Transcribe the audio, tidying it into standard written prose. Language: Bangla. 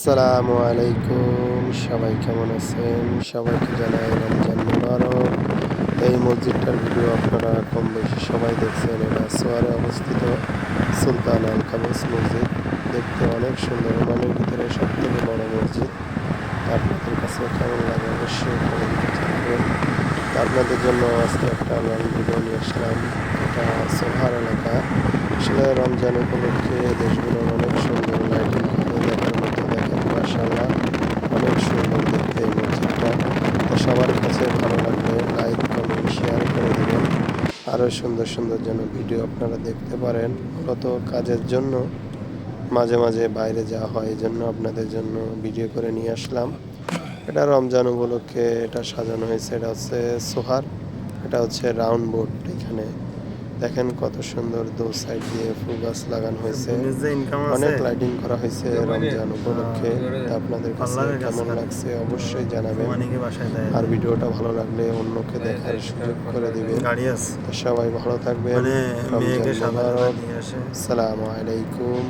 আসসালামু আলাইকুম, সবাই কেমন আছেন? সবাইকে জানাই রমজান মুবারক। এই মসজিদটার ভিডিও আপনারা কম বেশি সবাই দেখছেন। এটা সোয়ারে অবস্থিত সুলতান আল কাবুস মসজিদ। দেখতে অনেক সুন্দর, ওমানের ভিতরে সবথেকে বড় মসজিদ। আপনাদের কাছে কেমন লাগে অবশ্যই কমেন্টে জানাবেন। আপনাদের জন্য আজকে একটা লং ভিডিও নিয়ে আসলাম। এটা সোহার এলাকা। আসলে রমজান উপলক্ষে দেশগুলোর অনেক সুন্দর লাইটিং করে দেখার মতো। দেখেন মাশাআল্লাহ, অনেক সুন্দর দেখতে এই মসজিদটা। তো সবার কাছে ভালো লাগলে লাইক কমেন্ট শেয়ার করে দেবেন। আরও সুন্দর সুন্দর যেন ভিডিও আপনারা দেখতে পারেন। মূলত কাজের জন্য মাঝে মাঝে বাইরে যাওয়া হয়, এই জন্য আপনাদের জন্য ভিডিও করে নিয়ে আসলাম। এটা রমজান উপলক্ষে এটা সাজানো হয়েছে। এটা হচ্ছে সোহার, এটা হচ্ছে রাউন্ড বোর্ড। এখানে দেখেন কত সুন্দর দু সাইড দিয়ে ফুল গাছ লাগানো হয়েছে, অনেক লাইটিং করা হয়েছে রমজান উপলক্ষে। আপনাদের কাছে কেমন লাগছে অবশ্যই জানাবেন। আর ভিডিওটা ভালো লাগলে অন্যকে দেখার সুযোগ করে দিবেন। সবাই ভালো থাকবেন। রমজান মুবারক। আসসালামু আলাইকুম।